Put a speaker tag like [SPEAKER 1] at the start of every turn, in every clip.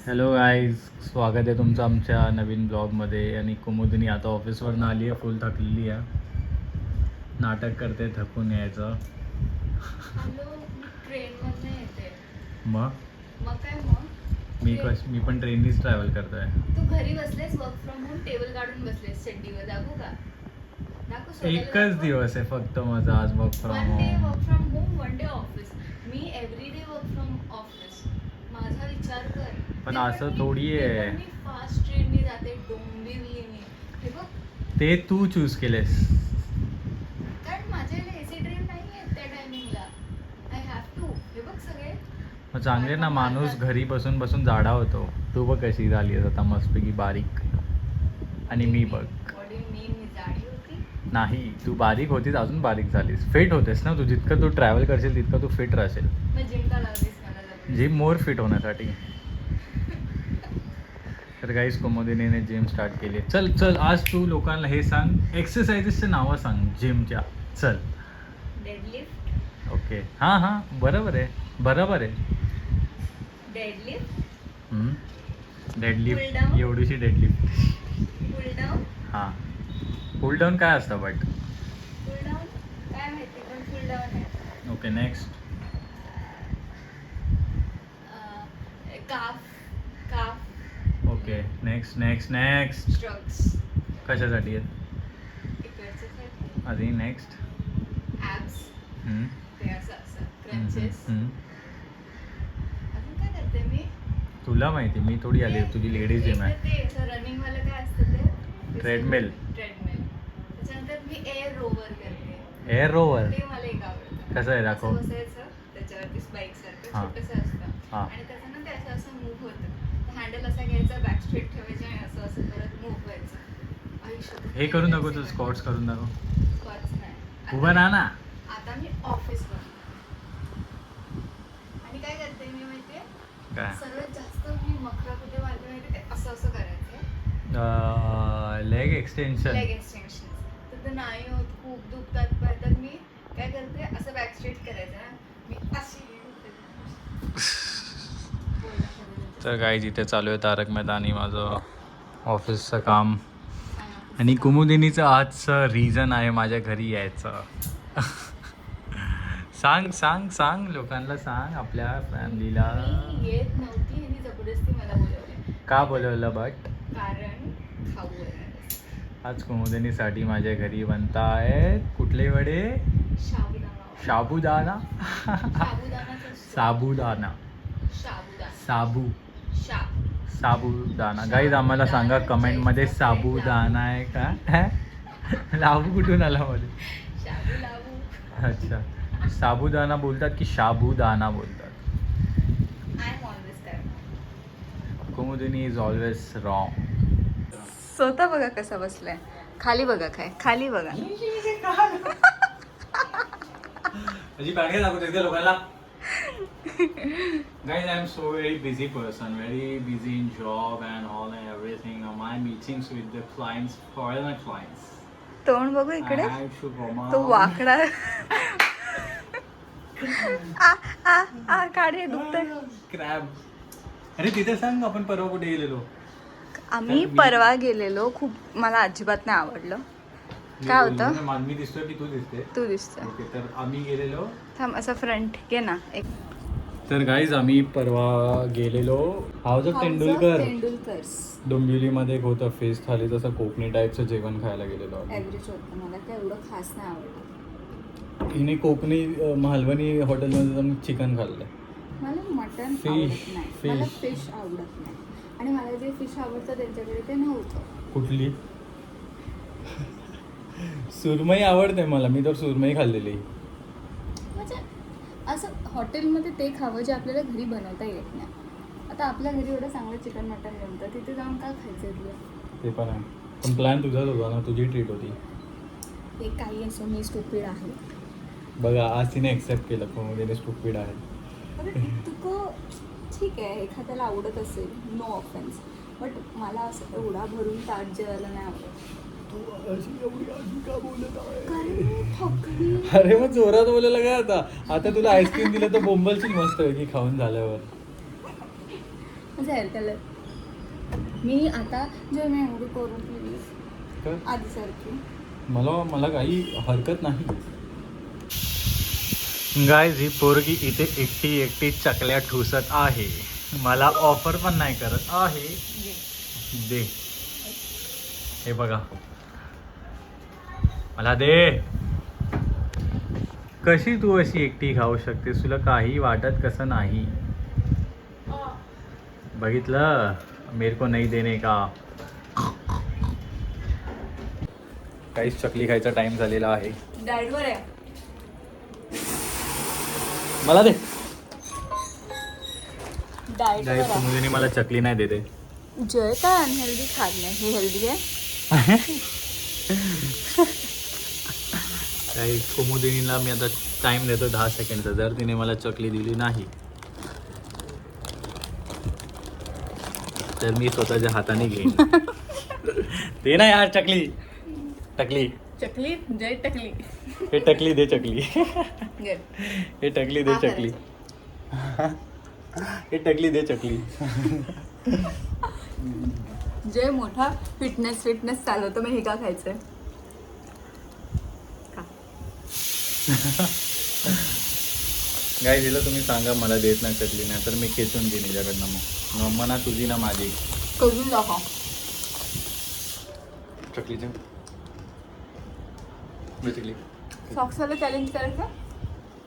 [SPEAKER 1] Hello guys, स्वागत आहे तुमचं आमच्या नवीन ब्लॉगमध्ये. आणि कुमुदिनी आता ऑफिसवरून आली आहे, फुल थकलेली आहे. नाटक करते थकून यायचं.
[SPEAKER 2] हॅलो, मी ट्रेनमधनं येते.
[SPEAKER 1] मग
[SPEAKER 2] काय मग
[SPEAKER 1] मी पण ट्रेननीच ट्रॅव्हल करतोय.
[SPEAKER 2] तू घरी बसलेस, वर्क फ्रॉम होम, टेबल काढून बसलेस चड्डीवर. दाखवू का? दाखव स्वतःला.
[SPEAKER 1] एकच दिवस आहे फक्त माझा आज work from
[SPEAKER 2] one day
[SPEAKER 1] home.
[SPEAKER 2] Work from home, one day office. Me every day work from office. माझा विचार कर.
[SPEAKER 1] पण असं थोडी आहे.
[SPEAKER 2] मी फास्ट ट्रेननी जाते, डोंबिवलीने. हे बघ,
[SPEAKER 1] ते तू चूज केलेस.
[SPEAKER 2] कारण माझ्याकडे एसी ट्रेन नाही आहे त्या टायमिंगला. I have to. हे बघ सगळे.
[SPEAKER 1] मग चांगले ना, माणूस घरी बसून बसून जाडा होतो. तू बघ कशी झाली आहेस आता, मस्तपैकी बारीक. आणि मी बघ.
[SPEAKER 2] What do you mean, मी जाडी होती?
[SPEAKER 1] नाही, तू बारीक होतीस, अजून बारीक झालीस. फिट होतेस ना तू. जितकं तू ट्रॅव्हल करशील तितकं तू फिट राहशील.
[SPEAKER 2] मग जिम का लावलीस मला जबरदस्ती?
[SPEAKER 1] जिम मोर फिट होण्यासाठी. तर काहीच कुमुदिनीने जिम स्टार्ट केली. चल चल, आज तू लोकांना हे सांग, एक्सरसाइजेसचे नावं सांग जिमच्या. चल.
[SPEAKER 2] डेडलिफ्ट.
[SPEAKER 1] ओके, हां हां, बरोबर आहे, बरोबर आहे.
[SPEAKER 2] डेडलिफ्ट. Pull
[SPEAKER 1] deadlift,
[SPEAKER 2] down.
[SPEAKER 1] एवढीशी डेडलिफ्ट.
[SPEAKER 2] Pull down.
[SPEAKER 1] हां, पुल डाऊन काय असतं बट?
[SPEAKER 2] पुल डाऊन काय माहिती, पण पुल डाऊन आहे.
[SPEAKER 1] Okay, next.
[SPEAKER 2] Calf. Calf.
[SPEAKER 1] Okay, next next next.
[SPEAKER 2] स्ट्रक्स.
[SPEAKER 1] कशासाठी आहेत?
[SPEAKER 2] इकडच्यासाठी.
[SPEAKER 1] आधी नेक्स्ट.
[SPEAKER 2] ॲब्स. ते असं क्रंचेस. अजून काय करते मी?
[SPEAKER 1] तुला माहिती, मी थोडी आली, तुझी लेडीज जिम आहे.
[SPEAKER 2] ते रनिंग वालं काय असतं ते?
[SPEAKER 1] ट्रेडमिल.
[SPEAKER 2] ट्रेडमिल. त्याच्यानंतर मी एअर रोवर करते.
[SPEAKER 1] एअर रोवर
[SPEAKER 2] ते मला एक आवडतं.
[SPEAKER 1] कसं आहे, दाखव.
[SPEAKER 2] असं बसायचं त्याच्यावरती, स्पाईक सारखं
[SPEAKER 1] हां.
[SPEAKER 2] छोटंसं असतं.
[SPEAKER 1] हां.
[SPEAKER 2] आणि त्याचं ना ते असं मूव्ह होतं. हँडल असा घ्यायचा, बॅक स्ट्रेट ठेवायचं आणि असं परत मूव्ह व्हायचं. आयुष्यात
[SPEAKER 1] हे करून दाखव, तू स्क्वॉट्स करून दाखव.
[SPEAKER 2] स्क्वॉट्स नाही.
[SPEAKER 1] उभं राहा ना.
[SPEAKER 2] आता मी ऑफिसवर. आणि काय करते मी माहितीये?
[SPEAKER 1] काय?
[SPEAKER 2] सर्वात जास्त मी मखरा कुठे मारते माहिती, ते असं असं करायचं.
[SPEAKER 1] Leg extension.
[SPEAKER 2] Leg extension. तर ते नाही होत, खूप दुखतात पाय. तर मी काय करते, असं बॅक स्ट्रेट करायचं ना, मी अशी.
[SPEAKER 1] तर काय, जिथे चालू आहे तारक मेहता आणि माझं ऑफिसचं काम. आणि कुमुदिनीचं आजचं रिझन आहे माझ्या घरी यायचं. सांग सांग सांग, लोकांना सांग, आपल्या फॅमिलीला.
[SPEAKER 2] मी येत नव्हती आणि जबरदस्ती मला बोलवले.
[SPEAKER 1] का बोलवलं बट?
[SPEAKER 2] कारण खाऊ आहे.
[SPEAKER 1] आज कुमुदिनीसाठी माझ्या घरी बनतायत कुठले वडे?
[SPEAKER 2] साबुदाणा.
[SPEAKER 1] साबुदाणा.
[SPEAKER 2] साबुदाणाचा
[SPEAKER 1] साबुदाणा.
[SPEAKER 2] साबुदाणा.
[SPEAKER 1] साबू.
[SPEAKER 2] शा.
[SPEAKER 1] साबुदाणा. गाईज आम्हाला सांगा कमेंटमध्ये, साबुदाणा आहे का? लाबू कुठून आला मध्ये?
[SPEAKER 2] शाबू लाबू.
[SPEAKER 1] अच्छा, साबुदाणा बोलतात की साबुदाणा बोलतात?
[SPEAKER 2] I am always correct.
[SPEAKER 1] Kumudini is always wrong.
[SPEAKER 2] स्वतः बघा कसा बसलाय. खाली बघा, काय खाली बघा.
[SPEAKER 1] माझी बॅग दाखवतेस का लोकांना? Guys, I am so very busy person, very busy in job and all and everything. My meetings with the clients, foreigner clients.
[SPEAKER 2] तोंड बघू इकडे.
[SPEAKER 1] I have to go
[SPEAKER 2] तो वाकडा. काढे दुखतंय.
[SPEAKER 1] क्रॅब. अरे तिथे सांग, आपण परवा कुठे गेलेलो?
[SPEAKER 2] आम्ही परवा गेलेलो. खूप मला अजिबात नाही आवडलं. काय होतं?
[SPEAKER 1] मी दिसतोय की तू दिसते?
[SPEAKER 2] तू दिसतोय.
[SPEAKER 1] ओके, तर आम्ही गेलेलो.
[SPEAKER 2] थांब, असं फ्रंट घे ना एक.
[SPEAKER 1] तर गाईज आम्ही परवा गेलेलो हाऊस ऑफ तेंडुलकर. डोंबिवलीमध्ये एक होतं फेस थाली, तसं कोकणी टाईपचं जेवण खायला गेलेलो आम्ही.
[SPEAKER 2] ॲव्हरेज होतं. मला काय एवढं खास नाही आवडलं.
[SPEAKER 1] हिने कोकणी मालवणी हॉटेलमध्ये जाऊन चिकन खाल्लं.
[SPEAKER 2] मला मटन
[SPEAKER 1] Fish,
[SPEAKER 2] आवडत नाही. मला
[SPEAKER 1] fish.
[SPEAKER 2] फिश आवडत नाही. आणि मला जे फिश आवडतं त्यांच्याकडे ते नव्हतं.
[SPEAKER 1] कुठली? सुरमई आवडते मला, मी तर सुरमई खाल्लेली.
[SPEAKER 2] म्हणजे असं हॉटेलमध्ये ते खावं जे आपल्याला घरी बनवता येत नाही. आता आपल्या घरी एवढं चांगलं चिकन मटन बनतं, तिथे जाऊन काय खायचं तुला?
[SPEAKER 1] ते पण आहे, पण प्लॅन तुझाच होता ना, तुझी ट्रीट होती.
[SPEAKER 2] हे काही असो, मी स्टुपिड आहे.
[SPEAKER 1] बघा, आज तिने एक्सेप्ट केलं, पण स्टुपिड आहे.
[SPEAKER 2] अरे तुका ठीक आहे, एखाद्याला आवडत असेल, नो ऑफेन्स. बट मला असं एवढा भरून ताट जेवायला नाही आवडत.
[SPEAKER 1] अरे मग जोरात बोलायला काय आता तुला आईस्क्रीम दिलं तर बोंबलशील मस्त पैकी खाऊन झाल्यावर.
[SPEAKER 2] माझा हेअर कलर. मी आता जे मी एवढी करून प्लीज आधीसारखी.
[SPEAKER 1] मला काही हरकत नाही. गाईज ही पोरगी इथे एकटी चकल्या ठुसत आहे. मला ऑफर पण नाही करत आहे. दे, हे बघा, मला दे. कशी तू अशी एकटी खाऊ शकतेस? तुला काही वाटत कसं नाही? बघितलं, मेरे को नहीं देने का. काहीच चकली खायचा टाइम झालेला आहे.
[SPEAKER 2] डाएटवर आहे.
[SPEAKER 1] मला दे.
[SPEAKER 2] डाएटवर
[SPEAKER 1] गाईज
[SPEAKER 2] आहे.
[SPEAKER 1] कुमुदिनी मला चकली नाही देते.
[SPEAKER 2] जय का अनहेल्दी खात नाही, हे हेल्दी आहे.
[SPEAKER 1] काही कुमुदिनीला मी आता टाइम देतो 10 सेकंडचा. जर तिने मला चकली दिली नाही तर मी स्वतःच्या हाताने घेईन. दे ना यार चकली. टकली,
[SPEAKER 2] चकली जय टकली.
[SPEAKER 1] हे टकली दे चकली.
[SPEAKER 2] Good.
[SPEAKER 1] हे टकली दे चकली. हे टकली दे चकली.
[SPEAKER 2] जय मोठा फिटनेस चालवतो, मग हे का खायचंय?
[SPEAKER 1] गाय दिलं तुम्ही सांगा, मला देत नाही चकली, नाही तर मी खेचून घेईन हिच्याकडनं. मग मना तुझी ना माझी.
[SPEAKER 2] करून दाखव.
[SPEAKER 1] चकली दे चकली.
[SPEAKER 2] सॉक्सवाला चॅलेंज करायचं.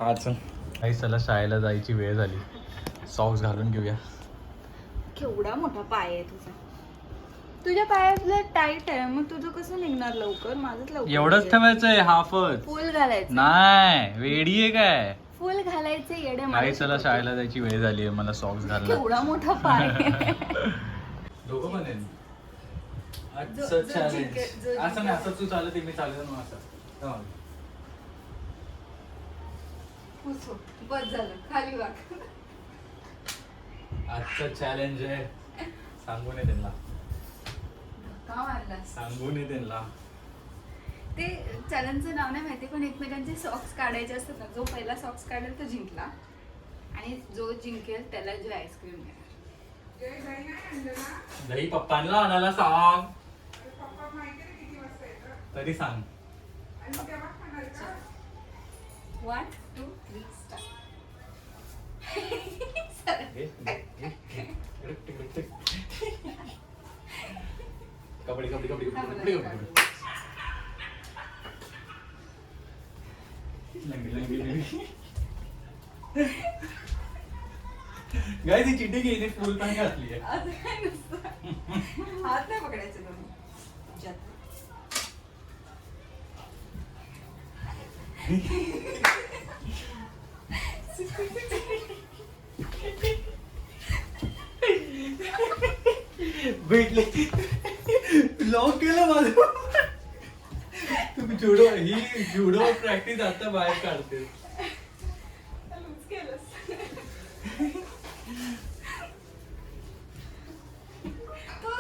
[SPEAKER 1] हा चल. काही चला, शाळेला जायची वेळ झाली. सॉक्स घालून घेऊया.
[SPEAKER 2] केवढा मोठा पाय आहे तुझा. तुझ्या पायातलं टाईट आहे, मग तुझं कसं निघणार लवकर? माझंच लवकर.
[SPEAKER 1] एवढंच ठेवायचंय, हाफच
[SPEAKER 2] फुल घालायचं.
[SPEAKER 1] नाही. वेडी आहे काय?
[SPEAKER 2] फुल घालायचं येडे.
[SPEAKER 1] काही चला, शाळेला जायची वेळ झाली आहे. मला सॉक्स घालला.
[SPEAKER 2] केवढा मोठा पाय आहे.
[SPEAKER 1] दोघं पण आहे.
[SPEAKER 2] जो
[SPEAKER 1] चॅलेंज
[SPEAKER 2] जिंकेल-
[SPEAKER 1] असं नाही, असं तू चालत मी चालत ना असं.
[SPEAKER 2] पुसो. बस झालं, खाली वाक.
[SPEAKER 1] आजचं चॅलेंज आहे. सांगून ये त्यांना.
[SPEAKER 2] का मारलास?
[SPEAKER 1] सांगून ये त्यांना.
[SPEAKER 2] ते चॅलेंजचं नाव नाही माहिती, पण एकमेकांचे सॉक्स काढायचे असतात ना. जो पहिला सॉक्स काढेल तो जिंकला, आणि जो जिंकेल त्याला जो आईस्क्रीम देणार.
[SPEAKER 1] दही पप्पांना आणायला सांग. तरी सांग.
[SPEAKER 2] 1 2 3 स्टार्ट.
[SPEAKER 1] कबड्डी कबड्डी कबड्डी कबड्डी कबड्डी. गाय ती चिट्टी घेईने फुल पॅन्ट घातली आहे.
[SPEAKER 2] असं काय नसतं. हात नाही पकडायचे तुम्ही.
[SPEAKER 1] भेटले. लॉक केलं माझं. तुम्ही जुडो, ही जुडो प्रॅक्टिस आता बाहेर काढते.
[SPEAKER 2] तू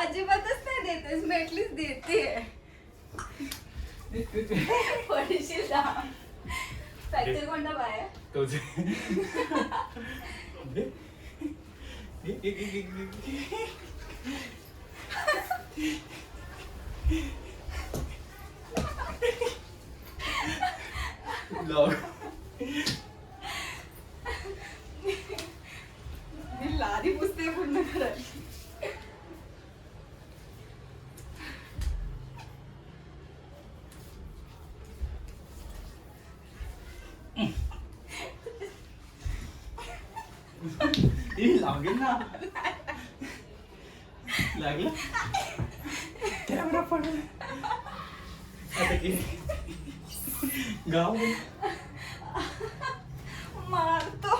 [SPEAKER 2] अजिबातच नाही देतेस, मी ऍटलीस्ट देते. पडशील लांब. फ्रॅक्चर कोणता पाय आहे?
[SPEAKER 1] तोच.
[SPEAKER 2] मी लादी पुसते पूर्ण करायला.
[SPEAKER 1] लागेल ना. लागलं. कॅमेरा पडला. आता की गाव
[SPEAKER 2] मारतो.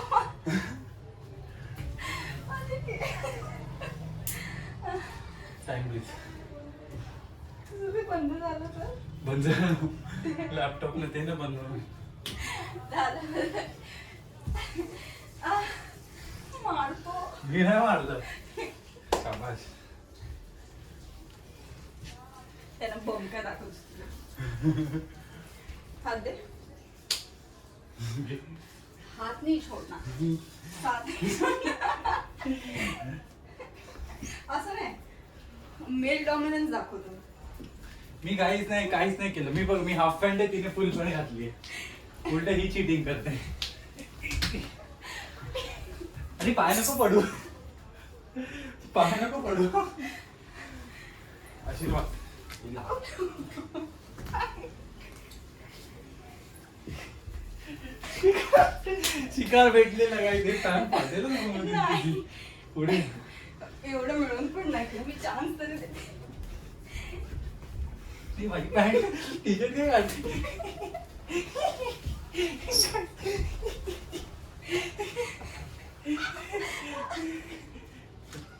[SPEAKER 1] Time please.
[SPEAKER 2] तुझं ते बंद झालं तर?
[SPEAKER 1] बंद झालं. लॅपटॉप न ते ना बंद
[SPEAKER 2] झालं. मारतो.
[SPEAKER 1] मी नाही मारलं. शाबास.
[SPEAKER 2] त्याला बंका दाखवतो. हात दे. हात नाही छोडणार. हात नाही छोडणार. मेल डॉमिनन्स दाखवतो.
[SPEAKER 1] मी काहीच नाही केलं. मी बघ, मी हाफ पॅन्ट आहे, तिने फुल पॅन्ट घातली आहे. उलट ही चिटिंग करते. आणि पाय नको पडू, पाय नको पडू. आशीर्वाद शिकार भेटलेला काही ते टाइम पाहिजे पुढे.
[SPEAKER 2] एवढं मिळून पण नाही मी चान्स तरी देते.
[SPEAKER 1] ती माझी पॅन्ट टी शर्ट काय घालते.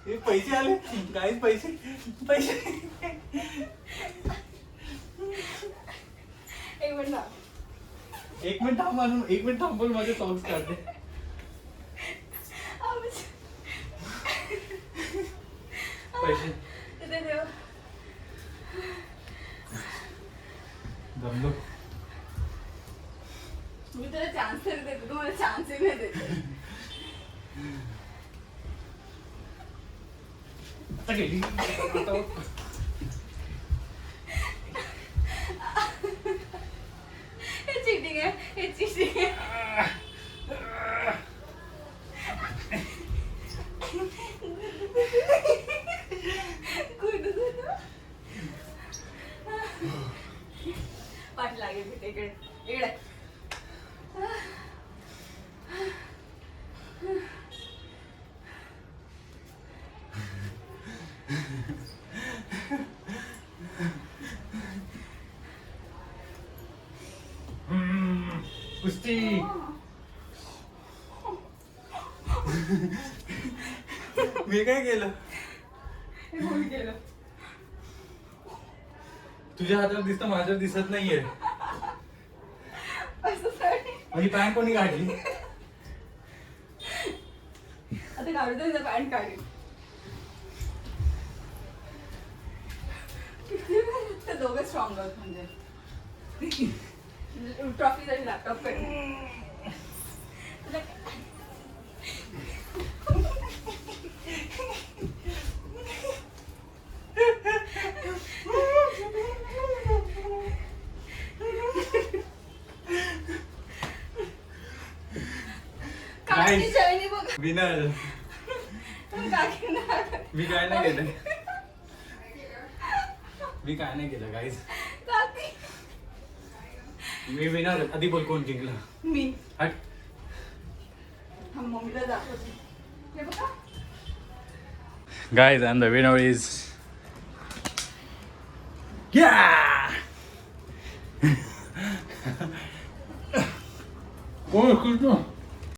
[SPEAKER 1] हे पैसे आले काहीच पैसे. एक मिनिट थांब आणून, एक मिनिट थांबून माझे सॉंग्स काढते. पैसे दमलो.
[SPEAKER 2] मी तुला चान्स तरी देते, तू मला चान्सही नाही देते.
[SPEAKER 1] आता गेली.
[SPEAKER 2] हे चिटिंग आहे, हे चिटिंग आहे. पाठ लागेल इकडे इकडे.
[SPEAKER 1] कुस्ती. मी काय केलं?
[SPEAKER 2] केलं
[SPEAKER 1] तुझ्या हातात दिसतं, माझ्यावर दिसत नाहीये.
[SPEAKER 2] असं तरी.
[SPEAKER 1] माझी पॅन्ट कोणी काढली?
[SPEAKER 2] आता काढू दे, पॅन्ट काढली. ते दोघं स्ट्रॉंग आहोत म्हणजे. ट्रॉफीसाठी लॅपटॉप कडे.
[SPEAKER 1] विनर. मी काय नाही केलं. मी काय नाही केलं गाईज. मी विनर. आधी बोल कोण जिंकलं.
[SPEAKER 2] मी.
[SPEAKER 1] हट.
[SPEAKER 2] मम्मीला दाखवते. हे बघा.
[SPEAKER 1] Guys, and the winner is कोण